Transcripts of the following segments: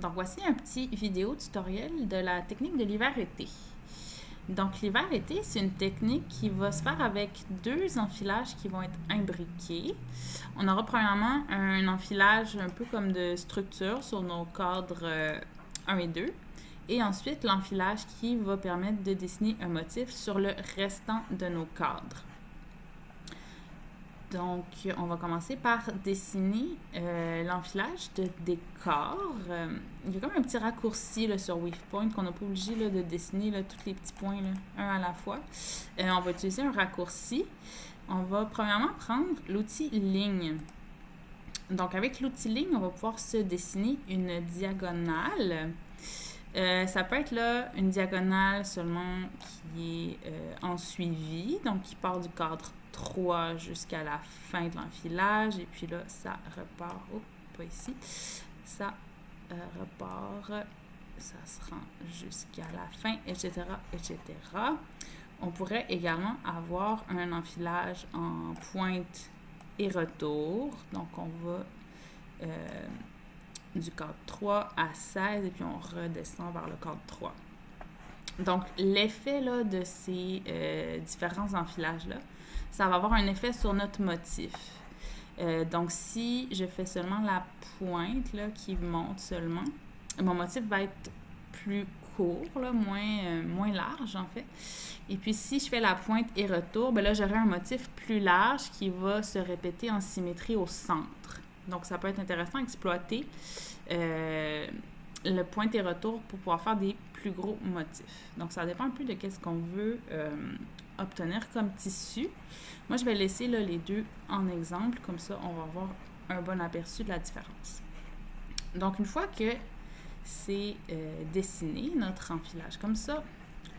Donc, voici un petit vidéo tutoriel de la technique de l'hiver-été. Donc, l'hiver-été, c'est une technique qui va se faire avec deux enfilages qui vont être imbriqués. On aura premièrement un enfilage un peu comme de structure sur nos cadres 1 et 2. Et ensuite, l'enfilage qui va permettre de dessiner un motif sur le restant de nos cadres. Donc, on va commencer par dessiner l'enfilage de décor. Il y a comme un petit raccourci là, sur Wavepoint qu'on n'a pas obligé là, de dessiner là, tous les petits points, là, un à la fois. On va utiliser un raccourci. On va premièrement prendre l'outil ligne. Donc, avec l'outil ligne, on va pouvoir se dessiner une diagonale. Ça peut être là une diagonale seulement qui est en suivi, donc qui part du cadre 3 jusqu'à la fin de l'enfilage, et puis là, ça repart, pas ici, ça repart, ça se rend jusqu'à la fin, etc., etc. On pourrait également avoir un enfilage en pointe et retour, donc on va du cadre 3 à 16 et puis on redescend vers le cadre 3. Donc, l'effet là, de ces différents enfilages-là, ça va avoir un effet sur notre motif. Donc, si je fais seulement la pointe là, qui monte seulement, mon motif va être plus court, là, moins large en fait. Et puis, si je fais la pointe et retour, ben là, j'aurai un motif plus large qui va se répéter en symétrie au centre. Donc, ça peut être intéressant à exploiter le point et retour pour pouvoir faire des plus gros motifs. Donc, ça dépend un peu de ce qu'on veut obtenir comme tissu. Moi, je vais laisser là, les deux en exemple. Comme ça, on va avoir un bon aperçu de la différence. Donc, une fois que c'est dessiné, notre enfilage comme ça,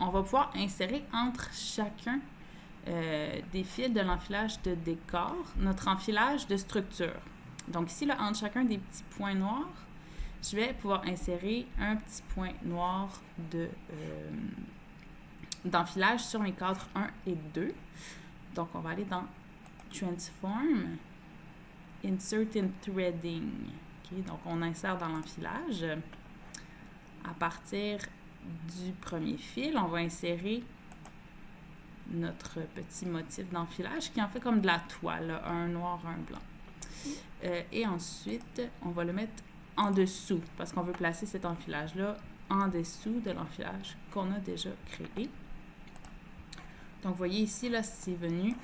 on va pouvoir insérer entre chacun des fils de l'enfilage de décor notre enfilage de structure. Donc ici, là, entre chacun des petits points noirs, je vais pouvoir insérer un petit point noir d'enfilage sur mes cadres 1 et 2. Donc, on va aller dans Transform, Insert in Threading. Okay? Donc, on insère dans l'enfilage. À partir du premier fil, on va insérer notre petit motif d'enfilage qui en fait comme de la toile, là, un noir, un blanc. Et ensuite, on va le mettre en dessous parce qu'on veut placer cet enfilage-là en dessous de l'enfilage qu'on a déjà créé. Donc, vous voyez ici, là, c'est venu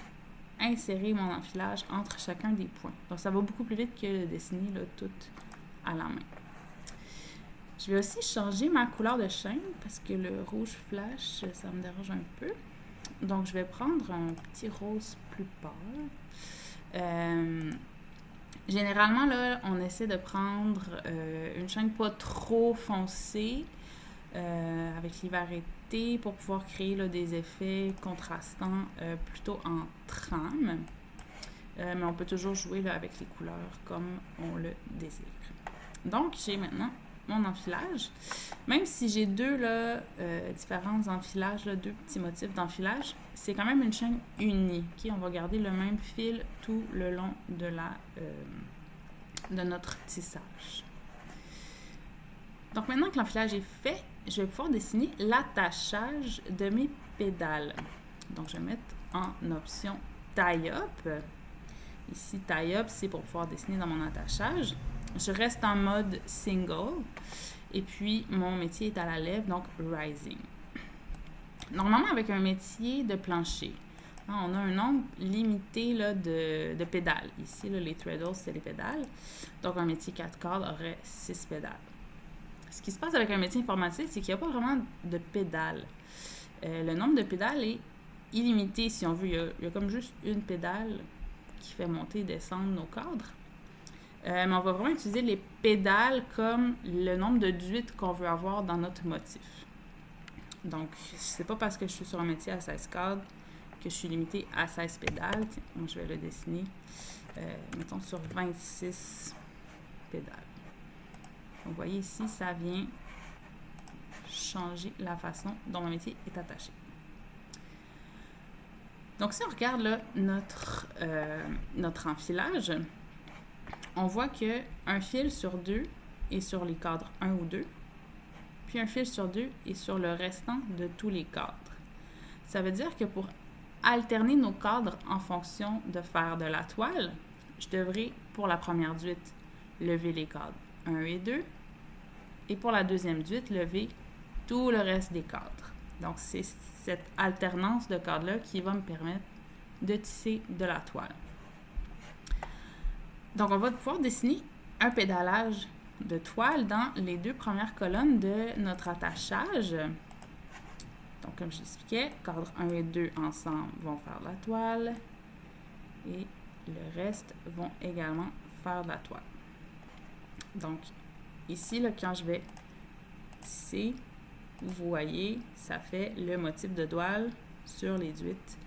insérer mon enfilage entre chacun des points. Donc, ça va beaucoup plus vite que de dessiner là, tout à la main. Je vais aussi changer ma couleur de chaîne parce que le rouge flash, ça me dérange un peu. Donc, je vais prendre un petit rose plus pâle. Généralement, là, on essaie de prendre une chaîne pas trop foncée avec l'hiver-été pour pouvoir créer là, des effets contrastants plutôt en trame. Mais on peut toujours jouer là, avec les couleurs comme on le désire. Donc, j'ai maintenant mon enfilage. Même si j'ai deux là, différents enfilages, là, deux petits motifs d'enfilage, c'est quand même une chaîne unie. Okay? On va garder le même fil tout le long de notre tissage. Donc maintenant que l'enfilage est fait, je vais pouvoir dessiner l'attachage de mes pédales. Donc je vais mettre en option Tie-Up. Ici, Tie-Up, c'est pour pouvoir dessiner dans mon attachage. Je reste en mode single et puis mon métier est à la lèvre, donc rising. Normalement, avec un métier de plancher, on a un nombre limité là, de pédales. Ici, là, les treadles, c'est les pédales. Donc, un métier 4 cordes aurait 6 pédales. Ce qui se passe avec un métier informatique, c'est qu'il n'y a pas vraiment de pédales. Le nombre de pédales est illimité, si on veut. Il y a comme juste une pédale qui fait monter et descendre nos cadres. Mais on va vraiment utiliser les pédales comme le nombre de duites qu'on veut avoir dans notre motif. Donc, c'est pas parce que je suis sur un métier à 16 cadres que je suis limitée à 16 pédales. Tiens, moi, je vais le dessiner, mettons, sur 26 pédales. Donc, vous voyez ici, ça vient changer la façon dont mon métier est attaché. Donc, si on regarde là, notre enfilage, on voit qu'un fil sur deux et sur les cadres 1 ou 2, puis un fil sur 2 et sur le restant de tous les cadres. Ça veut dire que pour alterner nos cadres en fonction de faire de la toile, je devrais, pour la première duite, lever les cadres 1 et 2, et pour la deuxième duite, lever tout le reste des cadres. Donc, c'est cette alternance de cadres-là qui va me permettre de tisser de la toile. Donc, on va pouvoir dessiner un pédalage de toile dans les 2 premières colonnes de notre attachage. Donc, comme je l'expliquais, cadres 1 et 2 ensemble vont faire de la toile et le reste vont également faire de la toile. Donc, ici, là, quand je vais tisser, vous voyez, ça fait le motif de toile sur les duites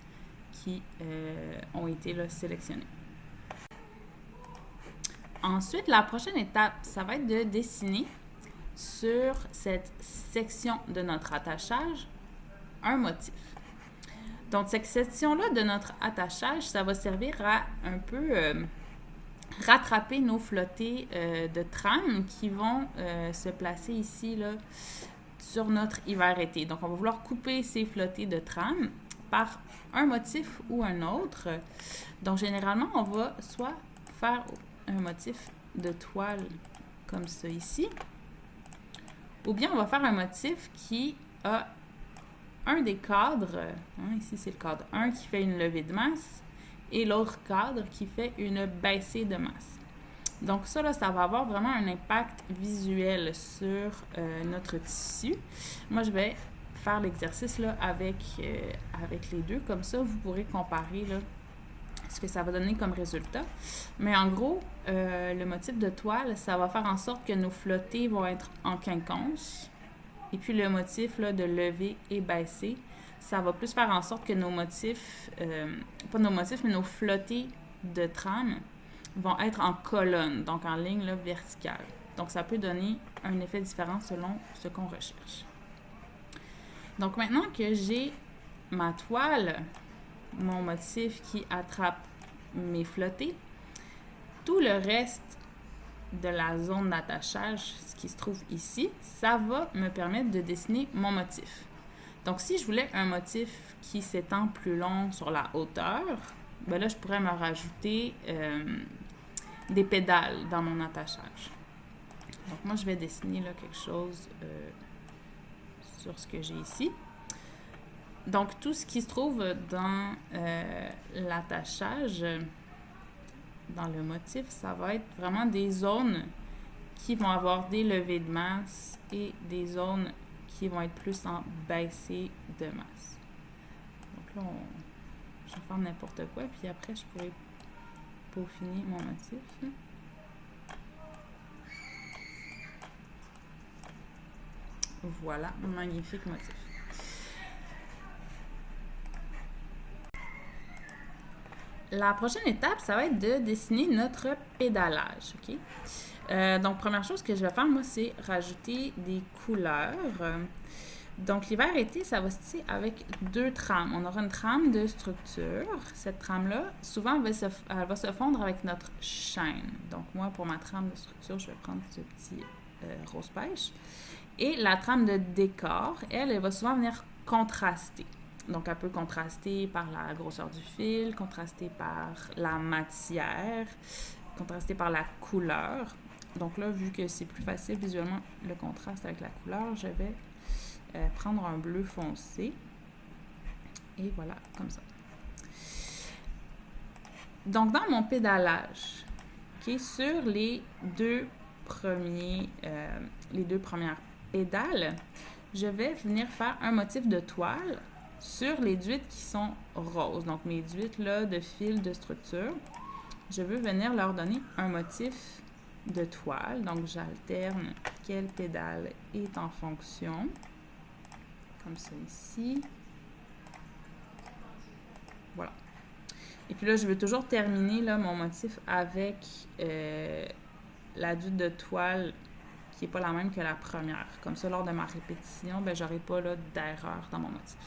qui ont été là, sélectionnées. Ensuite, la prochaine étape, ça va être de dessiner sur cette section de notre attachage un motif. Donc, cette section-là de notre attachage, ça va servir à un peu rattraper nos flottés de trame qui vont se placer ici là, sur notre hiver-été. Donc, on va vouloir couper ces flottés de trame par un motif ou un autre. Donc, généralement, on va soit faire un motif de toile comme ça ici, ou bien on va faire un motif qui a un des cadres, ici c'est le cadre 1 qui fait une levée de masse, et l'autre cadre qui fait une baissée de masse. Donc ça, là, ça va avoir vraiment un impact visuel sur notre tissu. Moi, je vais faire l'exercice là, avec les deux. Comme ça, vous pourrez comparer là, ce que ça va donner comme résultat. Mais en gros, le motif de toile, ça va faire en sorte que nos flottés vont être en quinconce. Et puis le motif là, de lever et baisser, ça va plus faire en sorte que nos motifs, pas nos motifs, mais nos flottés de trame vont être en colonne, donc en ligne là, verticale. Donc, ça peut donner un effet différent selon ce qu'on recherche. Donc, maintenant que j'ai ma toile, mon motif qui attrape mes flottés, tout le reste de la zone d'attachage, ce qui se trouve ici, ça va me permettre de dessiner mon motif. Donc, si je voulais un motif qui s'étend plus long sur la hauteur, ben là, je pourrais me rajouter des pédales dans mon attachage. Donc, moi, je vais dessiner là, quelque chose sur ce que j'ai ici. Donc, tout ce qui se trouve dans l'attachage, dans le motif, ça va être vraiment des zones qui vont avoir des levées de masse et des zones qui vont être plus en baissée de masse. Donc là, je vais faire n'importe quoi, puis après, je pourrais peaufiner mon motif. Voilà, magnifique motif. La prochaine étape, ça va être de dessiner notre pédalage. OK? Donc, première chose que je vais faire, moi, c'est rajouter des couleurs. Donc, l'hiver-été, ça va se tisser avec 2 trames. On aura une trame de structure. Cette trame-là, souvent, elle va se fondre avec notre chaîne. Donc, moi, pour ma trame de structure, je vais prendre ce petit rose pêche. Et la trame de décor, elle va souvent venir contraster. Donc, elle peut contraster par la grosseur du fil, contraster par la matière, contraster par la couleur. Donc là, vu que c'est plus facile visuellement le contraste avec la couleur, je vais prendre un bleu foncé. Et voilà, comme ça. Donc, dans mon pédalage, okay, sur les deux premières pédales, je vais venir faire un motif de toile sur les duites qui sont roses. Donc, mes duites là, de fil de structure, je veux venir leur donner un motif de toile. Donc, j'alterne quelle pédale est en fonction. Comme ça ici. Voilà. Et puis là, je veux toujours terminer là, mon motif avec la duite de toile qui n'est pas la même que la première. Comme ça, lors de ma répétition, ben, je n'aurai pas d'erreur dans mon motif.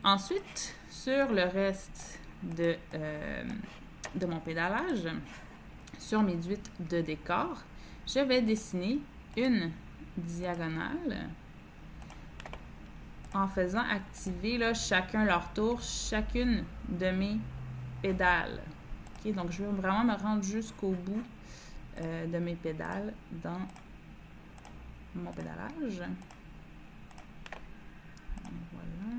Ensuite, sur le reste de mon pédalage, sur mes 8 de décor, je vais dessiner une diagonale en faisant activer là, chacun leur tour, chacune de mes pédales. Okay? Donc, je vais vraiment me rendre jusqu'au bout de mes pédales dans mon pédalage. Voilà.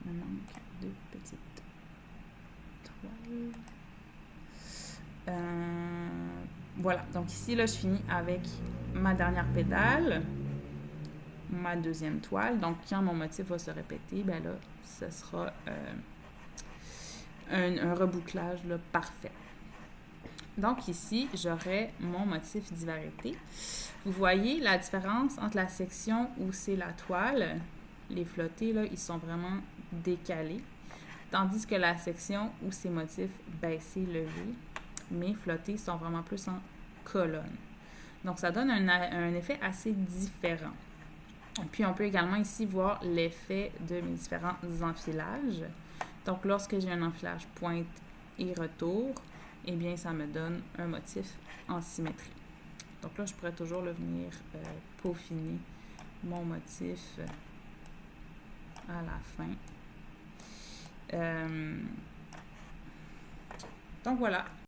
Il me manque 2 petites toiles. Voilà, donc ici, là, je finis avec ma dernière pédale, ma deuxième toile. Donc, quand mon motif va se répéter, ben là, ce sera un rebouclage là, parfait. Donc ici, j'aurai mon motif d'hilarité. Vous voyez la différence entre la section où c'est la toile, les flottés, là, ils sont vraiment décalés, tandis que la section où c'est motif baissé, levé, mes flottés sont vraiment plus en colonne. Donc, ça donne un effet assez différent. Puis, on peut également ici voir l'effet de mes différents enfilages. Donc, lorsque j'ai un enfilage pointe et retour, eh bien, ça me donne un motif en symétrie. Donc là, je pourrais toujours venir peaufiner mon motif à la fin. Donc voilà.